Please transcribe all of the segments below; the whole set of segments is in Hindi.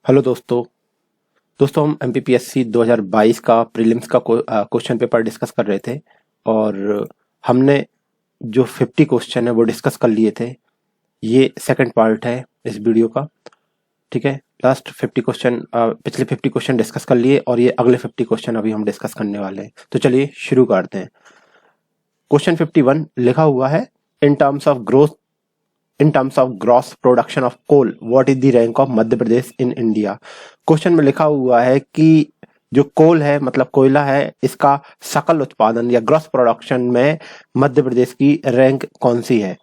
हेलो दोस्तों हम एमपीपीएससी 2022 का प्रीलिम्स का क्वेश्चन पेपर डिस्कस कर रहे थे और हमने जो 50 क्वेश्चन है वो डिस्कस कर लिए थे। ये सेकंड पार्ट है इस वीडियो का। ठीक है, लास्ट 50 क्वेश्चन पिछले 50 क्वेश्चन डिस्कस कर लिए और ये अगले 50 क्वेश्चन अभी हम डिस्कस करने वाले हैं। तो चलिए शुरू करते हैं। क्वेश्चन 51 लिखा हुआ है, in terms of gross production of coal what is the rank of Madhya Pradesh in India. Question में लिखा हुआ है कि जो कोल है मतलब कोयला है, इसका सकल उत्पादन या ग्रॉस प्रोडक्शन में मध्य प्रदेश की रैंक कौन सी है।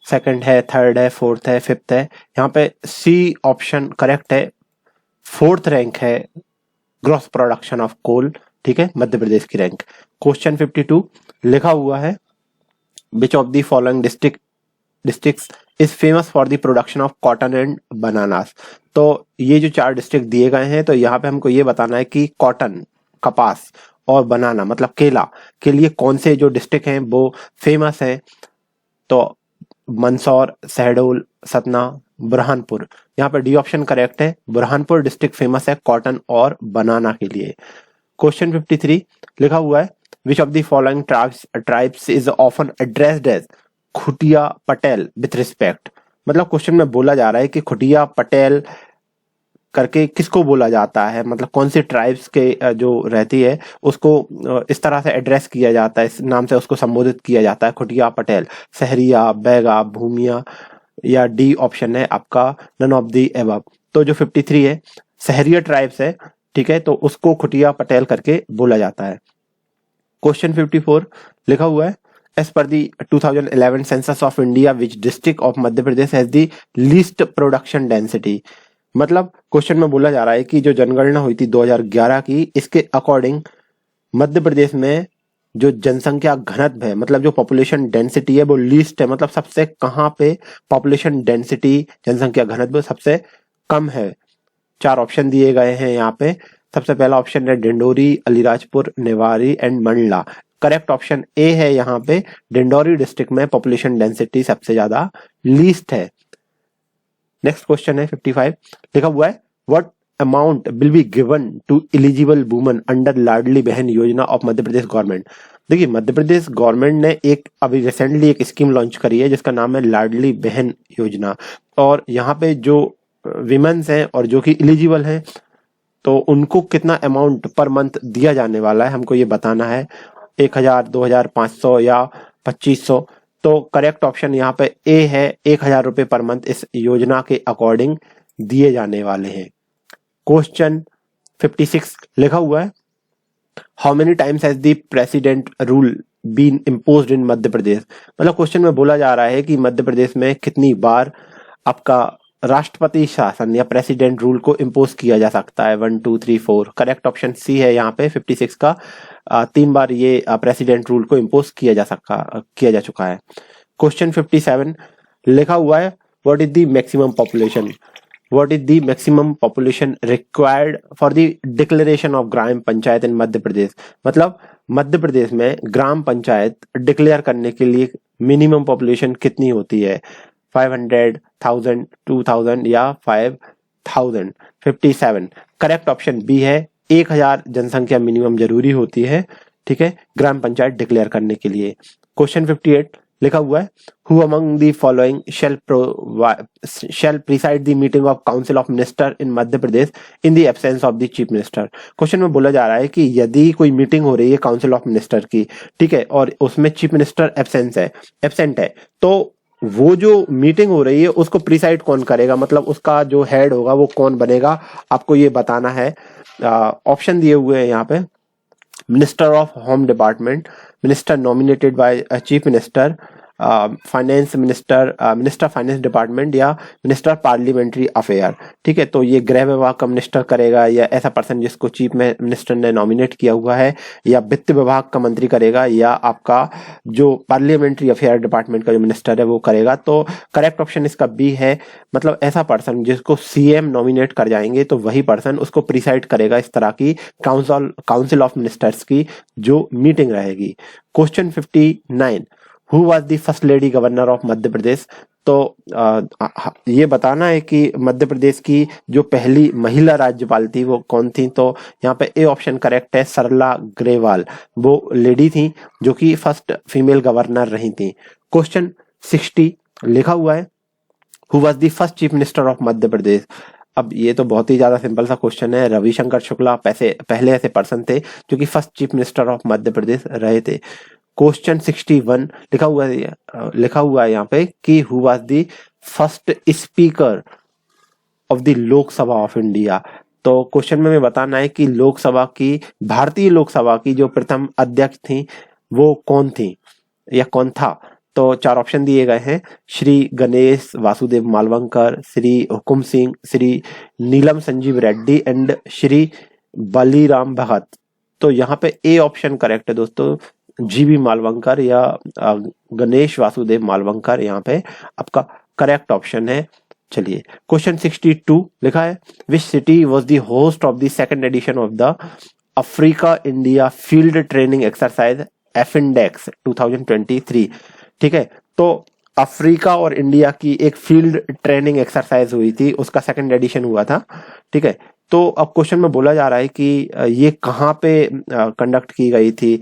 सेकंड है, थर्ड है, फोर्थ है, फिफ्थ है। यहाँ पे सी ऑप्शन करेक्ट है, फोर्थ रैंक है ग्रॉस प्रोडक्शन ऑफ कोल। ठीक है, मध्य प्रदेश की रैंक। क्वेश्चन 52 लिखा हुआ है, which of the following districts is famous for the production of cotton and bananas. तो ये जो 4 डिस्ट्रिक्ट दिए गए हैं, तो यहाँ पे हमको ये बताना है कि कॉटन कपास और बनाना मतलब केला के लिए कौन से जो डिस्ट्रिक्ट हैं वो फेमस हैं। तो मंदसौर, शहडोल, सतना, बुरहानपुर। यहाँ पे डी ऑप्शन करेक्ट है, बुरहानपुर डिस्ट्रिक्ट फेमस है कॉटन और बनाना के लिए। क्वेश्चन 53 लिखा हुआ है, which of the following tribes is often addressed as Khutia Patel with respect. मतलब क्वेश्चन में बोला जा रहा है कि खुटिया पटेल करके किसको बोला जाता है, मतलब कौन सी ट्राइब्स के जो रहती है उसको इस तरह से एड्रेस किया जाता है, इस नाम से उसको संबोधित किया जाता है, खुटिया पटेल। सहरिया, बैगा, भूमिया या डी ऑप्शन है आपका नन ऑफ दी एबव। तो जो 53 है सहरिया ट्राइब्स है। ठीक है, तो उसको खुटिया पटेल करके बोला जाता है। क्वेश्चन 54 लिखा हुआ है, as per the 2011 census of India, which district of Madhya Pradesh has the least production density। मतलब क्वेश्चन में बोला जा रहा है कि जो जनगणना हुई थी 2011 की, इसके अकॉर्डिंग मध्य प्रदेश में जो जनसंख्या घनत्व है मतलब जो पॉपुलेशन डेंसिटी है वो लीस्ट है, मतलब सबसे कहाँ पे पॉपुलेशन डेंसिटी जनसंख्या घनत्व सबसे कम है। 4 ऑप्शन दिए गए हैं यहाँ पे। सबसे पहला ऑप्शन है Dindori, Alirajpur, Niwari and Mandla. Correct option A है यहाँ पे, डिंडोरी डिस्ट्रिक्ट में पॉपुलेशन डेंसिटी सबसे ज्यादा लीस्ट है। नेक्स्ट क्वेश्चन है 55 लिखा हुआ है, what amount will be given to eligible woman under Ladli Behna Yojana of Madhya Pradesh government. देखिए मध्य प्रदेश गवर्नमेंट ने एक अभी रिसेंटली एक स्कीम लॉन्च करी है जिसका नाम है लाडली बहन योजना, और यहाँ पे जो विमेन्स हैं और जो कि एलिजिबल हैं तो उनको कितना अमाउंट पर मंथ दिया जाने वाला है हमको ये बताना है। 1000, 2000, 500 या 2500। तो करेक्ट ऑप्शन यहाँ पे ए है, 1000 रुपए पर मंथ इस योजना के अकॉर्डिंग दिए जाने वाले हैं। क्वेश्चन 56 लिखा हुआ है, how many times has the president rule been imposed in Madhya Pradesh. मतलब क्वेश्चन में बोला जा रहा है कि मध्य प्रदेश में कितनी बार आपका राष्ट्रपति शासन या प्रेसिडेंट रूल को इम्पोज किया जा सकता है। 1, 2, 3, 4। करेक्ट ऑप्शन सी है यहाँ पे 56 का। 3 बार ये प्रेसिडेंट रूल को इम्पोज किया जा चुका है। क्वेश्चन 57 लिखा हुआ है, what is the maximum population required for the declaration of gram panchayat in Madhya Pradesh. मतलब मध्य प्रदेश में ग्राम पंचायत डिक्लेयर करने के लिए मिनिमम पॉपुलेशन कितनी होती है। 500, 1000, 2000 या 5000। 57 करेक्ट ऑप्शन बी है, 1000 जनसंख्या मिनिमम जरूरी होती है। ठीक है, ग्राम पंचायत डिक्लेयर करने के लिए। क्वेश्चन 58 लिखा हुआ है, who among the following shall preside the meeting of council of minister in Madhya Pradesh in the absence of the chief minister. Question में बोला जा रहा है कि यदि कोई मीटिंग हो रही है काउंसिल ऑफ मिनिस्टर की, ठीक है, और उसमें चीफ मिनिस्टर एब्सेंट है, तो वो जो मीटिंग हो रही है उसको प्रिसाइड कौन करेगा, मतलब उसका जो हेड होगा वो कौन बनेगा, आपको ये बताना है। ऑप्शन दिए हुए हैं यहाँ पे, minister of home department, minister nominated by chief minister, finance minister, minister finance department या मिनिस्टर पार्लियामेंट्री अफेयर। ठीक है, तो ये गृह विभाग का मिनिस्टर करेगा या ऐसा पर्सन जिसको चीफ मिनिस्टर ने नॉमिनेट किया हुआ है, या वित्त विभाग का मंत्री करेगा, या आपका जो पार्लियामेंट्री अफेयर डिपार्टमेंट का जो मिनिस्टर है वो करेगा। तो करेक्ट ऑप्शन इसका बी है, मतलब ऐसा पर्सन जिसको सीएम नॉमिनेट कर जाएंगे तो वही पर्सन उसको प्रिसाइड करेगा इस तरह की काउंसिल ऑफ मिनिस्टर्स की जो मीटिंग रहेगी। Question 59, who was the first lady governor of Madhya Pradesh. तो ये बताना है कि मध्य प्रदेश की जो पहली महिला राज्यपाल थी वो कौन थी। तो यहाँ पे ए ऑप्शन करेक्ट है, सरला ग्रेवाल, वो लेडी थी जो कि फर्स्ट फीमेल गवर्नर रही थी। क्वेश्चन 60 लिखा हुआ है, who was the first chief minister of Madhya Pradesh. अब ये तो बहुत ही ज्यादा सिंपल सा क्वेश्चन है। रविशंकर शुक्ला पहले ऐसे पर्सन थे जो कि first chief minister of Madhya प्रदेश रहे थे। क्वेश्चन 61 लिखा हुआ है यहाँ पे कि who was the first speaker of the Lok Sabha of India. तो क्वेश्चन में बताना है कि लोकसभा की, भारतीय लोकसभा की जो प्रथम अध्यक्ष थी वो कौन थी या कौन था। तो 4 ऑप्शन दिए गए हैं, श्री गणेश वासुदेव मालवंकर, श्री हुकुम सिंह, श्री नीलम संजीव रेड्डी एंड श्री बलीराम भगत। तो यहाँ पे ए ऑप्शन करेक्ट है दोस्तों, जीबी मालवंकर या गणेश वासुदेव मालवंकर यहाँ पे आपका करेक्ट ऑप्शन है। चलिए क्वेश्चन 62 लिखा है, which city was the host of the second edition of the Africa India field training exercise Afindex 2023। ठीक है, तो अफ्रीका और इंडिया की एक फील्ड ट्रेनिंग एक्सरसाइज हुई थी, उसका सेकंड एडिशन हुआ था। ठीक है, तो अब क्वेश्चन में बोला जा रहा है कि ये कहाँ पे कंडक्ट की गई थी।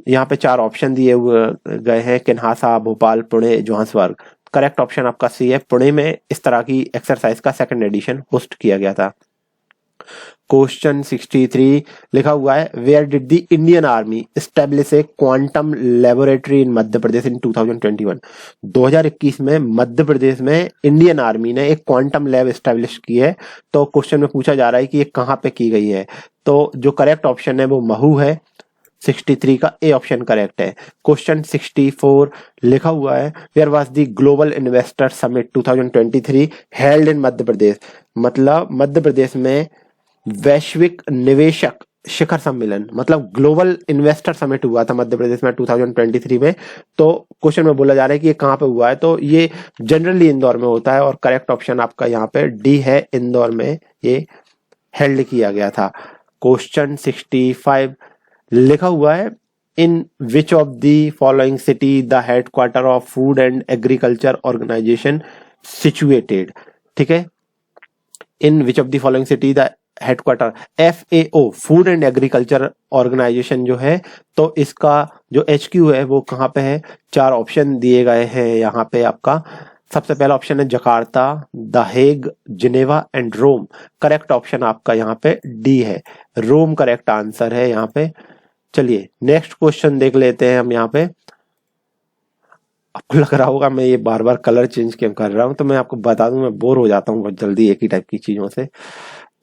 यहाँ पे 4 ऑप्शन दिए हुए गए हैं, Kinshasa, Bhopal, Pune, Johannesburg. Correct option आपका सी है, पुणे में इस तरह की एक्सरसाइज का सेकंड एडिशन होस्ट किया गया था। क्वेश्चन 63 लिखा हुआ है, where did the Indian army establish a quantum laboratory in Madhya Pradesh in 2021। 2021 में मध्य प्रदेश में इंडियन आर्मी ने एक क्वांटम लैब एस्टेब्लिश की है। तो क्वेश्चन में पूछा जा रहा है कि ये कहाँ पे की गई है। तो जो करेक्ट ऑप्शन है वो महू है, 63 का ए ऑप्शन करेक्ट है। क्वेश्चन 64 लिखा हुआ है, where was the global investor summit 2023 held in Madhya Pradesh. मतलब मध्य प्रदेश में वैश्विक निवेशक शिखर सम्मेलन, मतलब ग्लोबल इन्वेस्टर समिट हुआ था मध्य प्रदेश में 2023 में। तो क्वेश्चन में बोला जा रहा है कि ये कहाँ पे हुआ है। तो ये जनरली इंदौर में होता है और करेक्ट ऑप्शन आपका यहाँ पे डी है, इंदौर में ये हेल्ड किया गया था। क्वेश्चन 65 लिखा हुआ है, in which of the following city the headquarter of food and agriculture organisation situated. ठीक है, in which of the following city the headquarter, FAO food and agriculture organisation जो है, तो इसका जो HQ है वो कहाँ पे है। 4 ऑप्शन दिए गए हैं यहाँ पे आपका। सबसे पहला ऑप्शन है Jakarta, the Hague, Geneva and Rome. Correct option आपका यहाँ पे डी है, रोम करेक्ट आंसर है यहाँ पे। चलिए नेक्स्ट क्वेश्चन देख लेते हैं हम यहाँ पे। आपको लग रहा होगा मैं ये बार बार कलर चेंज क्यों कर रहा हूँ, तो मैं आपको बता दूं मैं बोर हो जाता हूँ बहुत जल्दी एक ही टाइप की चीजों से।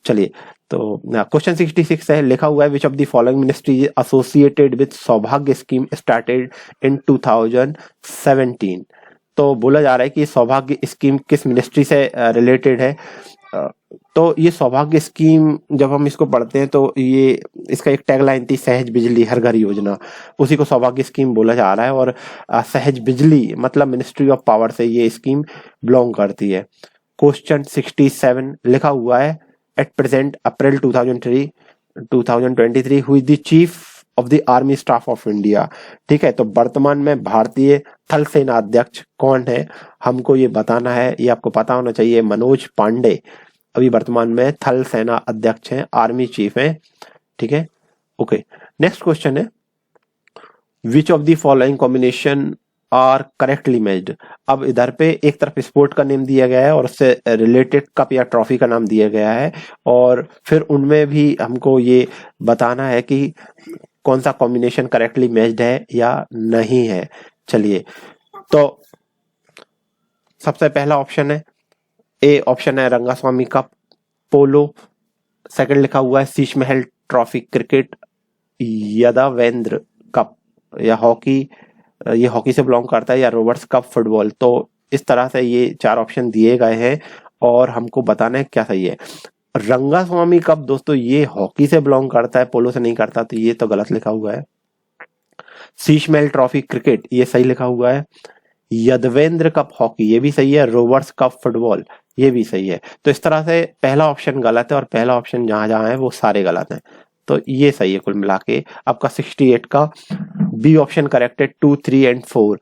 चलिए तो क्वेश्चन 66 है, लिखा हुआ है, which of the following ministry associated with सौभाग्य स्कीम स्टार्टेड इन 2017। तो बोला जा रहा है कि सौभाग्य स्कीम किस मिनिस्ट्री से रिलेटेड है। तो ये सौभाग्य स्कीम जब हम इसको पढ़ते हैं तो ये इसका एक टैगलाइन थी, सहज बिजली हर घर योजना, उसी को सौभाग्य स्कीम बोला जा रहा है। और सहज बिजली मतलब मिनिस्ट्री ऑफ पावर से ये स्कीम बिलोंग करती है। क्वेश्चन 67 लिखा हुआ है, एट प्रेजेंट अप्रैल 2023 हुई the chief of the army staff of India. ठीक है, तो वर्तमान में भारतीय थल सेना अध्यक्ष कौन है, हमको ये बताना है। ये आपको पता होना चाहिए, मनोज पांडे अभी वर्तमान में थल सेना अध्यक्ष हैं, आर्मी चीफ हैं। ठीक है, ओके। नेक्स्ट क्वेश्चन है, which of the following combination are correctly matched. अब इधर पे एक तरफ स्पोर्ट का नेम दिया गया है और उससे रिलेटेड कप या ट्रॉफी का नाम दिया गया है, और फिर उनमें भी हमको ये बताना है कि कौन सा कॉम्बिनेशन करेक्टली मैच्ड है या नहीं है। चलिए, तो सबसे पहला ऑप्शन है, ए ऑप्शन है रंगास्वामी कप पोलो। सेकंड लिखा हुआ है Sheesh Mahal trophy cricket, Yadavindra cup या हॉकी, ये हॉकी से बिलोंग करता है, या रोबर्ट्स कप फुटबॉल। तो इस तरह से ये 4 ऑप्शन दिए गए हैं और हमको बताना है क्या सही है। रंगास्वामी कप दोस्तों ये हॉकी से बिलोंग करता है, पोलो से नहीं करता, तो ये तो गलत लिखा हुआ है। शीश महल ट्रॉफी क्रिकेट ये सही लिखा हुआ है। यदवेंद्र कप हॉकी ये भी सही है। रोबर्ट्स कप फुटबॉल ये भी सही है। तो इस तरह से पहला ऑप्शन गलत है और पहला ऑप्शन जहां जहां है वो सारे गलत हैं, तो ये सही है कुल मिला के। आपका 68 का बी ऑप्शन करेक्ट है, 2, 3 एंड 4।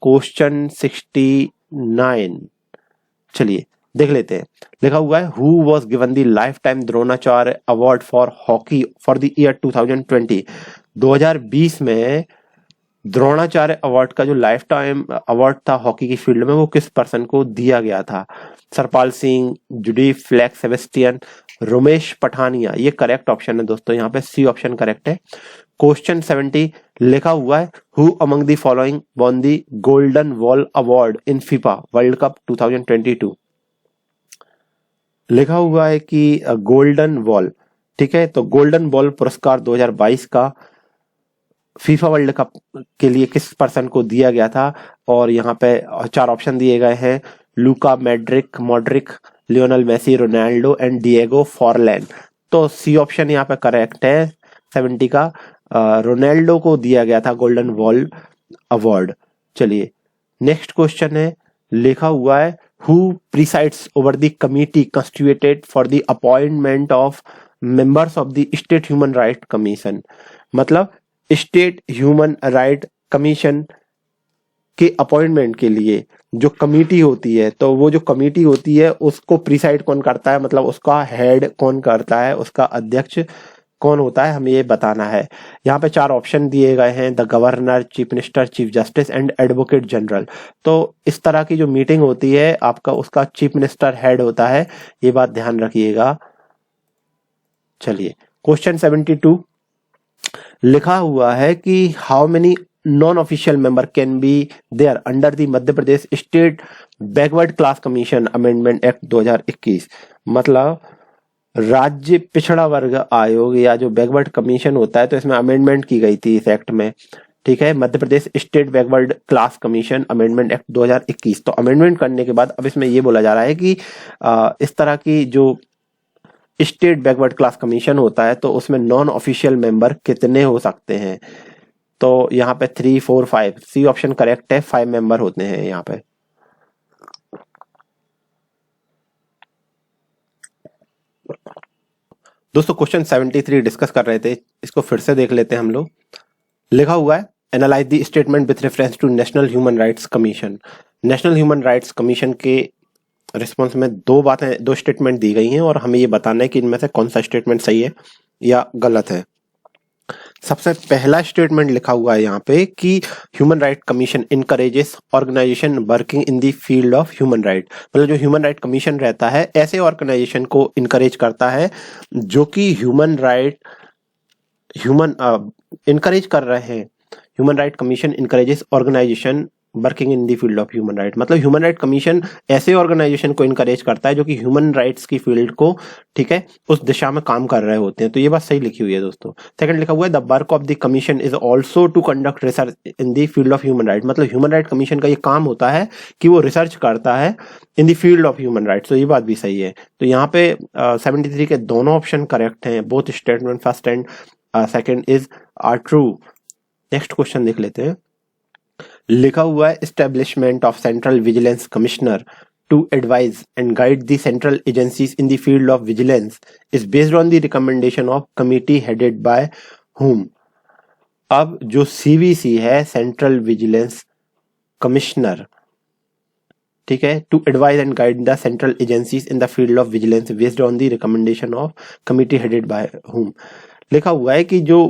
क्वेश्चन 9। चलिए देख लेते हैं। लिखा हुआ है who was given the life time Dronacharya award for hockey for the year 2020। 2020 में द्रोणाचार्य अवार्ड का जो लाइफ टाइम अवार्ड था हॉकी की फील्ड में वो किस पर्सन को दिया गया था? सरपाल सिंह, जुडी फ्लैक सेबेस्टियन, रोमेश पठानिया। ये करेक्ट ऑप्शन है दोस्तों, यहाँ पे सी ऑप्शन करेक्ट है। क्वेश्चन 70 लिखा हुआ है who among the following won the golden ball award in FIFA world cup 2022। लिखा हुआ है कि गोल्डन बॉल, ठीक है, तो गोल्डन बॉल पुरस्कार 2022 का फीफा वर्ल्ड कप के लिए किस पर्सन को दिया गया था? और यहाँ पे 4 ऑप्शन दिए गए हैं, Luka Modric, Lionel Messi, Ronaldo and Diego Forlan. तो सी ऑप्शन यहाँ पे करेक्ट है 70 का, रोनाल्डो को दिया गया था गोल्डन बॉल अवार्ड। चलिए नेक्स्ट क्वेश्चन है, लिखा हुआ है who presides over the committee constituted for the appointment of members of the state human right commission. मतलब स्टेट ह्यूमन राइट कमीशन के अपॉइंटमेंट के लिए जो कमिटी होती है, तो वो जो कमिटी होती है उसको प्रिसाइड कौन करता है, मतलब उसका हेड कौन करता है, उसका अध्यक्ष कौन होता है, हमें ये बताना है। यहाँ पे 4 ऑप्शन दिए गए हैं, the governor, chief minister, chief justice and advocate general. तो इस तरह की जो मीटिंग होती है आपका, उसका चीफ मिनिस्टर हेड होता है, ये बात ध्यान रखिएगा। चलिए क्वेश्चन 72 लिखा हुआ है कि how many non official member can be there under the Madhya Pradesh state backward class commission amendment act 2021। मतलब राज्य पिछड़ा वर्ग आयोग या जो बैकवर्ड कमीशन होता है, तो इसमें अमेंडमेंट की गई थी इस एक्ट में, ठीक है, Madhya Pradesh state backward class commission amendment act 2021। तो अमेंडमेंट करने के बाद अब इसमें ये बोला जा रहा है कि इस तरह की जो स्टेट बैकवर्ड क्लास कमीशन होता है तो उसमें नॉन ऑफिशियल मेंबर कितने हो सकते हैं? तो यहाँ पे 3, 4, 5, सी ऑप्शन करेक्ट है, 5 मेंबर होते हैं यहाँ पे। दोस्तों क्वेश्चन 73 डिस्कस कर रहे थे, इसको फिर से देख लेते हैं हम लोग। लिखा हुआ है analyse the statement with reference to national human rights commission. National human rights commission के रिस्पॉन्स में 2 स्टेटमेंट दी गई हैं और हमें ये बताना है कि इनमें से कौन सा स्टेटमेंट सही है या गलत है। सबसे पहला स्टेटमेंट लिखा हुआ है यहाँ पे कि human right commission encourages organisation working in the field of human right. मतलब जो ह्यूमन राइट कमीशन रहता है ऐसे ऑर्गेनाइजेशन को इनकरेज करता है जो कि इनकरेज कर रहे हैं। Human right commission encourages organisation working in the field of human right. मतलब ह्यूमन राइट कमीशन ऐसे ऑर्गेनाइजेशन को इनकरेज करता है जो कि ह्यूमन राइट्स की फील्ड को, ठीक है, उस दिशा में काम कर रहे होते हैं। तो ये बात सही लिखी हुई है दोस्तों। सेकंड लिखा हुआ है the work of the commission is also to conduct research in the field of human right. मतलब ह्यूमन राइट कमीशन का ये काम होता है कि वो रिसर्च करता है इन the field of human rights. तो ये बात भी सही है। तो यहाँ पे 73 के दोनों ऑप्शन करेक्ट हैं, both statement first and second is are true. Next question देख लेते हैं। लिखा हुआ है establishment of central vigilance commissioner to advise and guide the central agencies in the field of vigilance is based on the recommendation of committee headed by whom. अब जो सीवीसी है, सेंट्रल विजिलेंस कमिश्नर, ठीक है, to advise and guide the central agencies in the field of vigilance based on the recommendation of committee headed by whom. लिखा हुआ है कि जो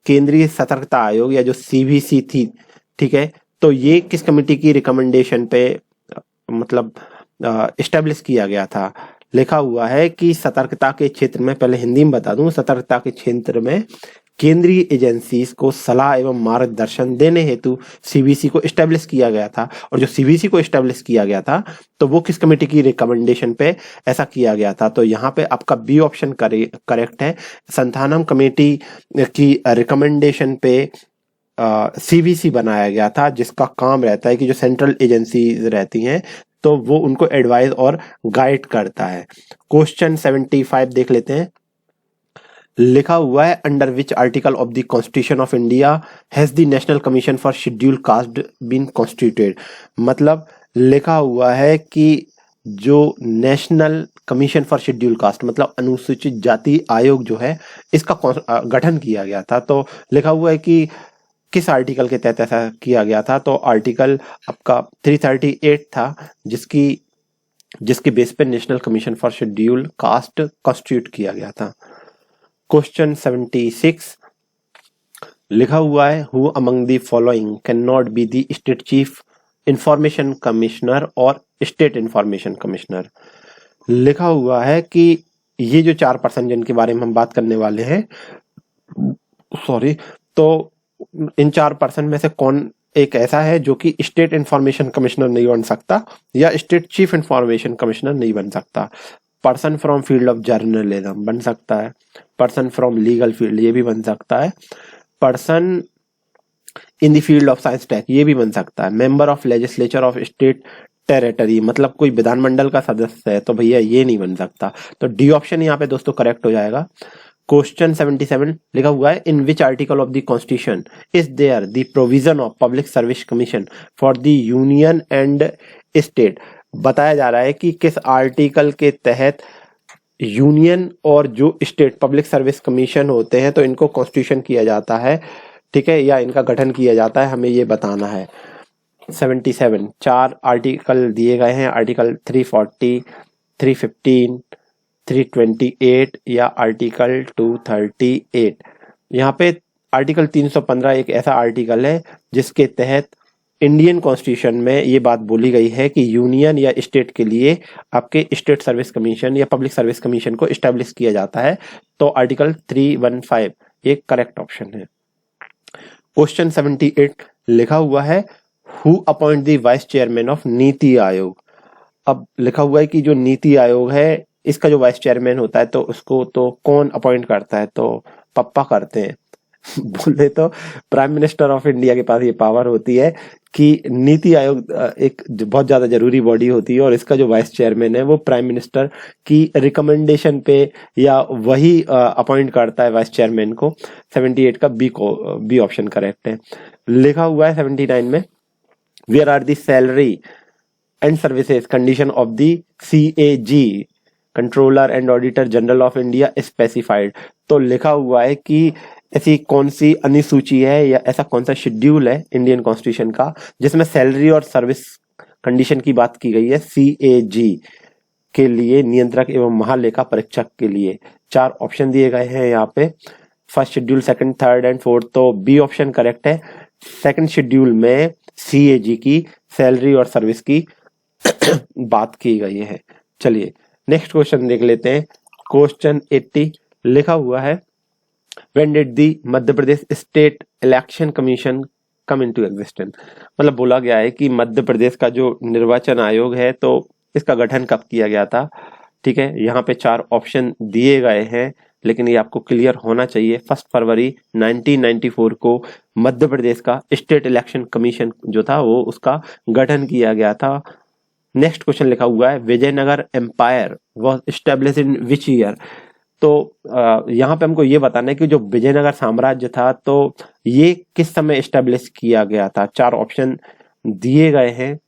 केंद्रीय सतर्कता आयोग या जो सीवीसी थी, ठीक है, तो ये किस कमेटी की रिकमेंडेशन पे मतलब एस्टेब्लिश किया गया था? लिखा हुआ है कि सतर्कता के क्षेत्र में, पहले हिंदी में बता दूं, सतर्कता के क्षेत्र में केंद्रीय एजेंसीज को सलाह एवं मार्गदर्शन देने हेतु सीवीसी को एस्टेब्लिश किया गया था। और जो सीवीसी को एस्टेब्लिश किया गया था तो वो किस कमेटी की रिकमेंडेशन पे ऐसा किया गया था? तो यहाँ पे आपका बी ऑप्शन करेक्ट है, संथानम कमेटी की रिकमेंडेशन पे सीवीसी बनाया गया था, जिसका काम रहता है कि जो सेंट्रल एजेंसीज रहती हैं तो वो उनको एडवाइज और गाइड करता है। क्वेश्चन 75 देख लेते हैं। लिखा हुआ है under which article of the constitution of India has the national commission for schedule caste been constituted. मतलब लिखा हुआ है कि जो national commission for schedule caste मतलब अनुसूचित जाति आयोग जो है, इसका गठन किया गया था। तो लिखा हुआ है कि किस आर्टिकल के तहत ऐसा किया गया था? तो आर्टिकल आपका 338 था, जिसके बेस पे national commission for schedule cast constitute किया गया था। क्वेश्चन 76 लिखा हुआ है, who among the following can not be the state chief information commissioner और स्टेट इंफॉर्मेशन कमिश्नर। लिखा हुआ है कि ये जो 4 पर्सन जिनके बारे में हम बात करने वाले हैं, तो इन 4 पर्सन में से कौन एक ऐसा है जो कि स्टेट इंफॉर्मेशन कमिश्नर नहीं बन सकता या स्टेट चीफ इंफॉर्मेशन कमिश्नर नहीं बन सकता? Person from field of journalism बन सकता है, पर्सन फ्रॉम लीगल फील्ड ये भी बन सकता है, person in the field of science tech ये भी बन सकता है, member of legislature of state territory मतलब कोई विधानमंडल का सदस्य है तो भैया ये नहीं बन सकता। तो डी ऑप्शन यहाँ पे दोस्तों करेक्ट हो जाएगा। क्वेश्चन 77 लिखा हुआ है, in which article of the constitution is there the provision of public service commission for the union and state. बताया जा रहा है कि किस आर्टिकल के तहत यूनियन और जो स्टेट पब्लिक सर्विस कमीशन होते हैं तो इनको कॉन्स्टिट्यूशन किया जाता है, ठीक है, या इनका गठन किया जाता है, हमें ये बताना है। 77 4 आर्टिकल दिए गए हैं, आर्टिकल 340, 315, 328 या आर्टिकल 238। यहाँ पे आर्टिकल 315 एक ऐसा आर्टिकल है जिसके तहत इंडियन कॉन्स्टिट्यूशन में ये बात बोली गई है कि यूनियन या स्टेट के लिए आपके स्टेट सर्विस कमीशन या पब्लिक सर्विस कमीशन को एस्टेब्लिश किया जाता है। तो आर्टिकल 315 ये करेक्ट ऑप्शन है। क्वेश्चन 78 लिखा हुआ है, who appoint the vice chairman of NITI Aayog. अब लिखा हुआ है कि जो नीति आयोग है इसका जो वाइस चेयरमैन होता है तो उसको तो कौन अपॉइंट करता है? तो पप्पा करते हैं। बोले तो प्राइम मिनिस्टर ऑफ इंडिया के पास ये पावर होती है कि नीति आयोग एक बहुत ज्यादा जरूरी बॉडी होती है और इसका जो वाइस चेयरमैन है वो प्राइम मिनिस्टर की रिकमेंडेशन पे या वही अपॉइंट करता है वाइस चेयरमैन को। 78 का बी ऑप्शन करेक्ट है। लिखा हुआ है 79 में, where are the salary and services condition of the CAG controller and auditor general of India specified. तो लिखा हुआ है कि ऐसी कौन सी अनुसूची है या ऐसा कौन सा शेड्यूल है इंडियन कॉन्स्टिट्यूशन का जिसमें सैलरी और सर्विस कंडीशन की बात की गई है CAG के लिए, नियंत्रक एवं महालेखा परीक्षक के लिए। 4 ऑप्शन दिए गए हैं यहाँ पे, first schedule, second, third and fourth. तो बी ऑप्शन करेक्ट है। सेकंड शेड्यूल में CAG की सैलरी और सर्विस की बात की गई है। चलिए नेक्स्ट क्वेश्चन देख लेते हैं। क्वेश्चन 80 लिखा हुआ है, When did the Madhya Pradesh state election commission come into existence. मतलब बोला गया है कि मध्य प्रदेश का जो निर्वाचन आयोग है तो इसका गठन कब किया गया था। ठीक है, यहाँ पे 4 ऑप्शन दिए गए हैं लेकिन ये आपको क्लियर होना चाहिए। 1 फरवरी 1994 को मध्य प्रदेश का स्टेट इलेक्शन कमीशन जो था वो उसका गठन किया गया था। नेक्स्ट क्वेश्चन लिखा हुआ है, Vijayanagar empire was established in which year. तो यहाँ पे हमको ये बताना है कि जो विजयनगर साम्राज्य था तो ये किस समय एस्टेब्लिश किया गया था। 4 ऑप्शन दिए गए हैं,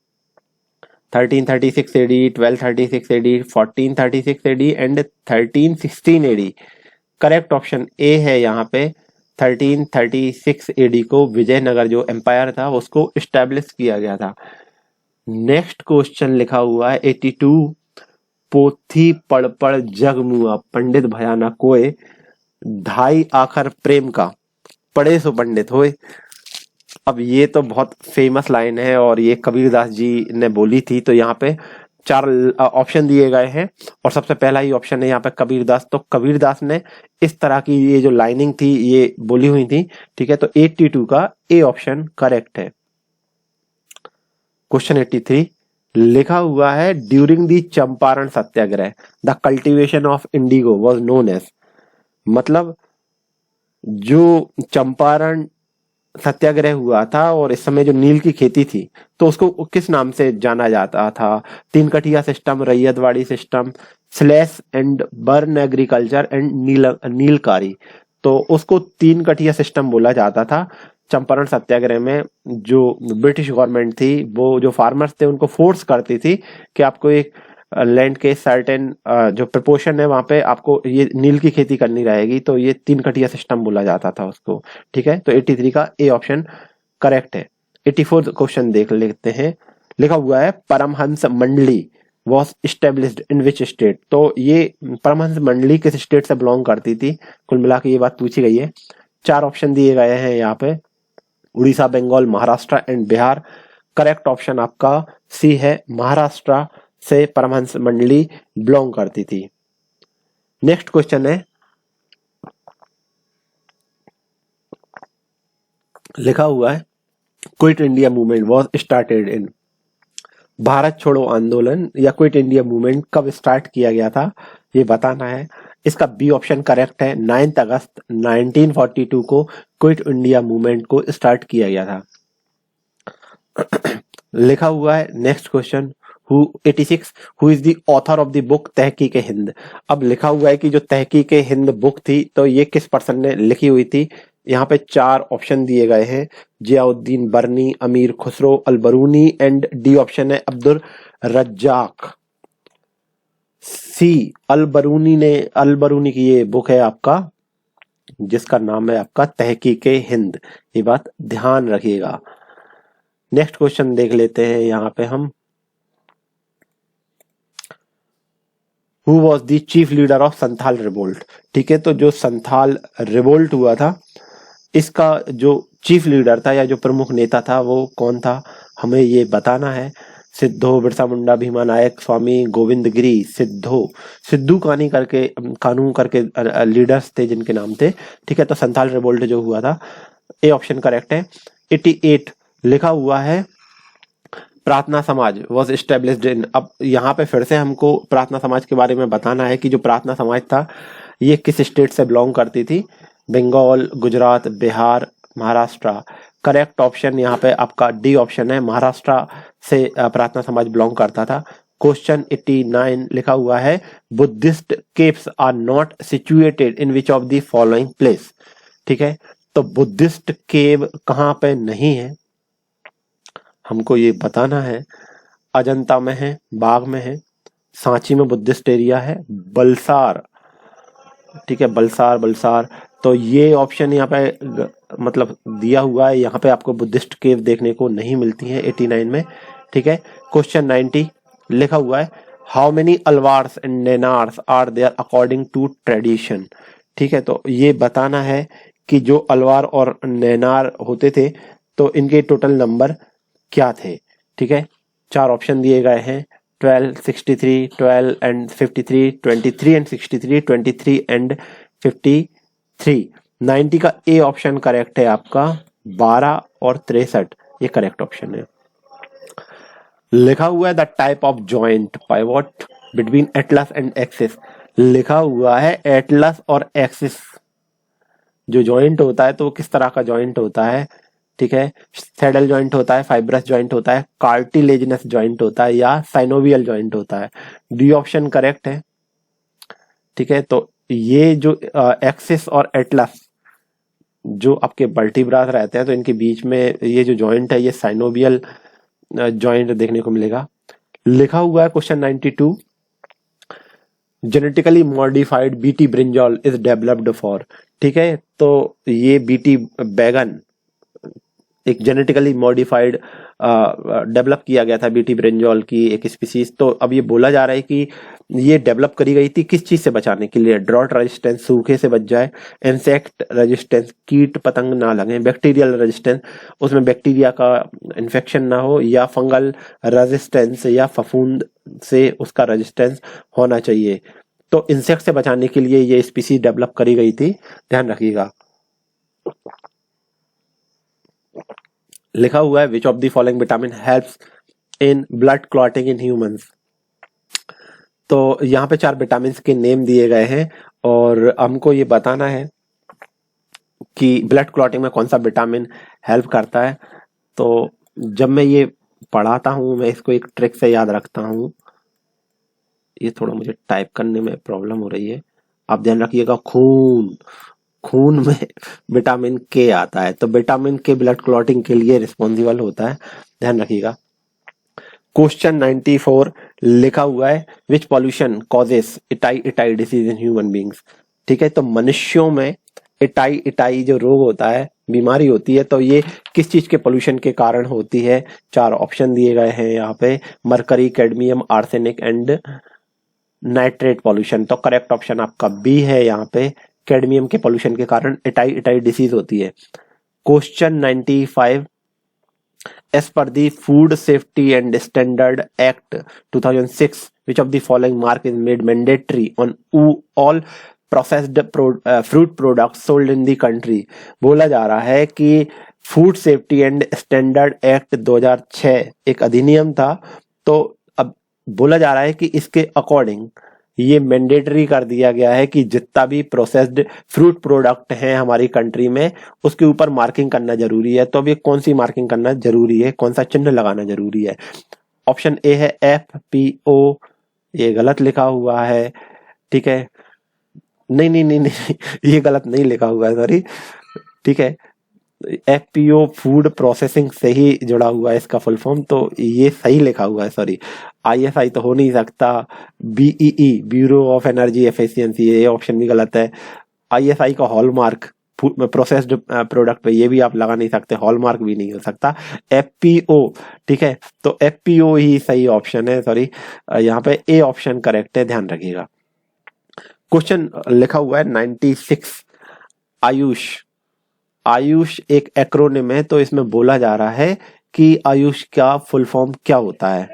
1336 AD, 1236 AD, 1436 AD and 1316 AD। Correct option A है यहाँ पे, 1336 AD को विजयनगर जो एम्पायर था उसको एस्टेब्लिश किया गया था। नेक्स्ट क्वेश्चन लिखा हुआ है 82, पोथी पढ़ पढ़ जग मुआ पंडित भयाना कोय, ढाई आखर प्रेम का पढ़े सो पंडित होए। अब ये तो बहुत फेमस लाइन है और ये कबीरदास जी ने बोली थी। तो यहाँ पे 4 ऑप्शन दिए गए हैं और सबसे पहला ही ऑप्शन है यहाँ पे कबीरदास। तो कबीरदास ने इस तरह की ये जो लाइनिंग थी ये बोली हुई थी। ठीक है, तो 82 का ए ऑप्शन करेक्ट है। क्वेश्चन 83 लिखा हुआ है, during the Champaran satyagraha the cultivation of indigo was known as. मतलब जो चंपारण सत्याग्रह हुआ था और इस समय जो नील की खेती थी तो उसको किस नाम से जाना जाता था? 3 Kathia system, ryotwari system, slash and burn agriculture and Nilkari. तो उसको 3 कठिया सिस्टम बोला जाता था। चंपारण सत्याग्रह में जो ब्रिटिश गवर्नमेंट थी वो जो फार्मर्स थे उनको फोर्स करती थी कि आपको एक लैंड के सर्टेन जो प्रपोर्शन है वहां पे आपको ये नील की खेती करनी रहेगी, तो ये 3 कटिया सिस्टम बोला जाता था उसको। ठीक है, तो 83 का ए ऑप्शन करेक्ट है। 84 क्वेश्चन देख लेते हैं। लिखा हुआ है परमहंस मंडली was established in which state. तो ये परमहंस मंडली किस स्टेट से बिलोंग करती थी, कुल मिला के ये बात पूछी गई है। 4 ऑप्शन दिए गए हैं यहाँ पे, Orissa, Bengal, Maharashtra and Bihar. Correct option आपका सी है, महाराष्ट्र से परमहंस मंडली बिलोंग करती थी। नेक्स्ट क्वेश्चन है, लिखा हुआ है quit India movement was started in. Bharat छोड़ो आंदोलन या क्विट इंडिया मूवमेंट कब स्टार्ट किया गया था, ये बताना है। इसका बी ऑप्शन करेक्ट है, 9 अगस्त 1942 को क्विट इंडिया मूवमेंट को स्टार्ट किया गया था। लिखा हुआ है next question, 86 who is the author of the book तहकीक हिंद। अब लिखा हुआ है कि जो तहकीक हिंद बुक थी, तो ये किस पर्सन ने लिखी हुई थी। यहाँ पे 4 ऑप्शन दिए गए हैं, जियाउद्दीन बरनी, अमीर Khusro, Al-Biruni and D option है अब्दुल रज्जाक। सी अलबरूनी की ये बुक है आपका, जिसका नाम है आपका तहकीक हिंद। ये बात ध्यान रखिएगा। नेक्स्ट क्वेश्चन देख लेते हैं यहाँ पे हम, who was the chief leader of Santhal revolt. ठीक है, तो जो संथाल रिवोल्ट हुआ था, इसका जो चीफ लीडर था या जो प्रमुख नेता था वो कौन था, हमें ये बताना है। सिद्धो, बिरसा मुंडा, भीमा नायक, स्वामी गोविंद गिरी, सिद्धू कानू करके लीडर्स थे जिनके नाम थे। ठीक है, तो संथाल रिवोल्ट जो हुआ था, ए ऑप्शन करेक्ट है। 88 लिखा हुआ है प्रार्थना समाज वॉज एस्टेब्लिश्ड इन। अब यहाँ पे फिर से हमको प्रार्थना समाज के बारे में बताना है कि जो प्रार्थना समाज था ये किस स्टेट से बिलोंग करती थी, बंगाल, गुजरात, बिहार, महाराष्ट्र। करेक्ट ऑप्शन यहाँ पे आपका डी ऑप्शन है, महाराष्ट्र से प्रार्थना समाज बिलोंग करता था। क्वेश्चन 89 लिखा हुआ है Buddhist caves are not situated in which of the following place. ठीक है, तो बुद्धिस्ट केव कहाँ पे नहीं है, हमको ये बताना है। अजंता में है, बाग में है, सांची में बुद्धिस्ट एरिया है, बलसार। ठीक है, बलसार। तो ये ऑप्शन यहाँ पे मतलब दिया हुआ है, यहाँ पे आपको बुद्धिस्ट केव देखने को नहीं मिलती है 89 में। ठीक है, क्वेश्चन 90 लिखा हुआ है how many Alvars and Nayanars are there according to tradition. ठीक है, तो ये बताना है कि जो अलवार और नैनार होते थे तो इनके टोटल नंबर क्या थे। ठीक है, 4 ऑप्शन दिए गए हैं, 12, 63, 12 एंड 53, 23 एंड 63, 23 एंड 53। 90 का ए ऑप्शन करेक्ट है आपका, 12 और 63 ये करेक्ट ऑप्शन है। लिखा हुआ है the type of joint pivot between Atlas and axis. लिखा हुआ है एटलस और एक्सिस जो जॉइंट होता है तो वो किस तरह का जॉइंट होता है। ठीक है, सैडल जॉइंट होता है, फाइब्रस जॉइंट होता है, कार्टिलेजिनस जॉइंट होता है या साइनोवियल जॉइंट होता है। डी ऑप्शन करेक्ट है। ठीक है, तो ये जो एक्सिस और एटलस जो आपके वर्टिब्रास रहते हैं तो इनके बीच में ये जो जॉइंट है ये साइनोवियल जॉइंट देखने को मिलेगा। लिखा हुआ है question 92 genetically modified BT brinjal is developed for. ठीक है, तो ये बीटी बैगन एक जेनेटिकली मॉडिफाइड डेवलप किया गया था बीटी ब्रिंजॉल की एक स्पीसीज। तो अब ये बोला जा रहा है कि ये डेवलप करी गई थी किस चीज से बचाने के लिए, ड्रॉट रेजिस्टेंस सूखे से बच जाए, इंसेक्ट रेजिस्टेंस कीट पतंग ना लगे, बैक्टीरियल रेजिस्टेंस उसमें बैक्टीरिया का इन्फेक्शन ना हो, या फंगल रेजिस्टेंस या फफूंद से उसका रेजिस्टेंस होना चाहिए। तो इंसेक्ट से बचाने के लिए ये स्पीसीज डेवलप करी गई थी, ध्यान रखिएगा। लिखा हुआ है which of the following vitamin helps in blood clotting in humans. तो यहाँ पे 4 विटामिन के नेम दिए गए हैं और हमको ये बताना है कि ब्लड क्लॉटिंग में कौन सा विटामिन हेल्प करता है। तो जब मैं ये पढ़ाता हूँ मैं इसको एक ट्रिक से याद रखता हूँ, ये थोड़ा मुझे टाइप करने में प्रॉब्लम हो रही है, आप ध्यान रखिएगा। खून में विटामिन के आता है, तो विटामिन के ब्लड क्लॉटिंग के लिए रिस्पॉन्सिबल होता है, ध्यान रखिएगा। क्वेश्चन 94 लिखा हुआ है which pollution causes itai disease in human beings. ठीक है, तो मनुष्यों में इटाई जो रोग होता है, बीमारी होती है, तो ये किस चीज के पोल्यूशन के कारण होती है। 4 ऑप्शन दिए गए हैं यहाँ पे, mercury, cadmium, arsenic and nitrate pollution. तो करेक्ट ऑप्शन आपका बी है यहाँ पे, कैडमियम के पॉल्यूशन के कारण इटाई डिसीज होती है। Question 95, as per the Food Safety and Standard Act 2006, which of the following mark is made mandatory on all processed fruit products sold in the country। बोला जा रहा है कि food safety and standard act 2006 एक अधिनियम था, तो अब बोला जा रहा है कि इसके अकॉर्डिंग ये मैंडेटरी कर दिया गया है कि जितना भी प्रोसेस्ड फ्रूट प्रोडक्ट है हमारी कंट्री में उसके ऊपर मार्किंग करना जरूरी है। तो अब ये कौन सी मार्किंग करना जरूरी है, कौन सा चिन्ह लगाना जरूरी है। ऑप्शन ए है FPO, ये गलत लिखा हुआ है। ठीक है, नहीं, ये गलत नहीं लिखा हुआ है, सॉरी। ठीक है, FPO फूड प्रोसेसिंग से ही जुड़ा हुआ है इसका फुल फॉर्म, तो ये सही लिखा हुआ है, सॉरी। ISI तो हो नहीं सकता। BEE, bureau of energy efficiency, ये ऑप्शन भी गलत है। ISI का हॉलमार्क प्रोसेस्ड प्रोडक्ट पे, ये भी आप लगा नहीं सकते, हॉलमार्क भी नहीं हो सकता। FPO, ठीक है, तो FPO ही सही ऑप्शन है, सॉरी। यहाँ पे ए ऑप्शन करेक्ट है, ध्यान रखिएगा। क्वेश्चन लिखा हुआ है 96, आयुष एक एक्रोनिम है, तो इसमें बोला जा रहा है कि आयुष का फुल फॉर्म क्या होता है।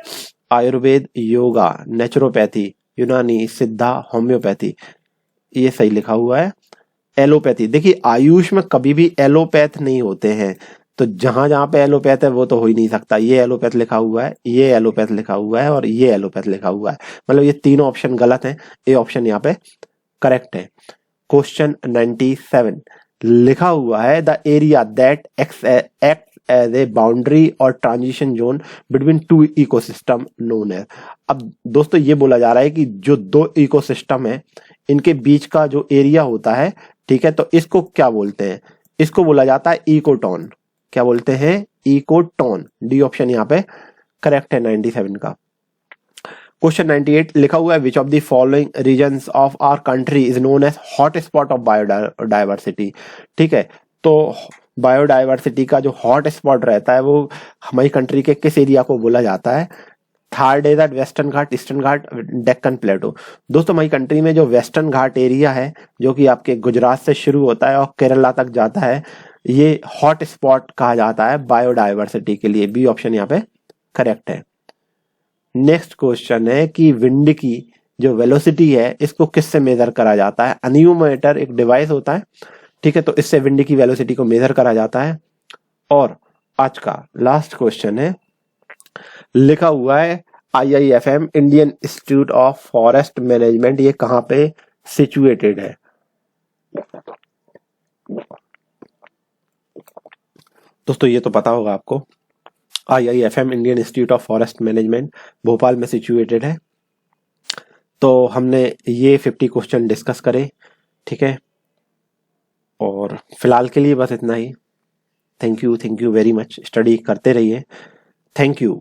आयुर्वेद, योगा, नेचुरोपैथी, यूनानी, सिद्धा, होम्योपैथी, ये सही लिखा हुआ है। एलोपैथी, देखिए आयुष में कभी भी एलोपैथ नहीं होते हैं, तो जहां जहां पे एलोपैथ है वो तो हो ही नहीं सकता। ये एलोपैथ लिखा हुआ है, ये एलोपैथ लिखा हुआ है और ये एलोपैथ लिखा हुआ है, मतलब ये तीनों ऑप्शन गलत हैं। ए ऑप्शन यहाँ पे करेक्ट है। क्वेश्चन 97 लिखा हुआ है the area that act as a boundary or transition zone between two ecosystem known है। अब दोस्तों ये बोला जा रहा है कि जो दो इकोसिस्टम है इनके बीच का जो एरिया होता है, ठीक है, तो इसको क्या बोलते हैं, इसको बोला जाता है इकोटोन। क्या बोलते हैं, इकोटोन। डी ऑप्शन यहाँ पे करेक्ट है 97 का। क्वेश्चन 98 लिखा हुआ है which of the following regions of our country is known as hot spot of biodiversity. ठीक है, तो बायोडाइवर्सिटी का जो हॉट स्पॉट रहता है वो हमारी कंट्री के किस एरिया को बोला जाता है। थार डेजर्ट, वेस्टर्न घाट, ईस्टर्न घाट, डेक्कन प्लेटो। दोस्तों हमारी कंट्री में जो वेस्टर्न घाट एरिया है जो कि आपके गुजरात से शुरू होता है और केरला तक जाता है, ये हॉट स्पॉट कहा जाता है बायोडाइवर्सिटी के लिए। बी ऑप्शन यहाँ पे करेक्ट है। नेक्स्ट क्वेश्चन है कि विंड की जो वेलोसिटी है इसको किससे मेजर करा जाता है। एनियोमीटर एक डिवाइस होता है, ठीक है, तो इससे विंड की वेलोसिटी को मेजर करा जाता है। और आज का लास्ट क्वेश्चन है, लिखा हुआ है IIFM Indian institute of forest management, ये कहां पे सिचुएटेड है। दोस्तों ये तो पता होगा आपको, IIFM Indian institute of forest management Bhopal में सिचुएटेड है। तो हमने ये 50 क्वेश्चन डिस्कस करे, ठीक है, और फिलहाल के लिए बस इतना ही। Thank you very much. Study करते रहिए। Thank you.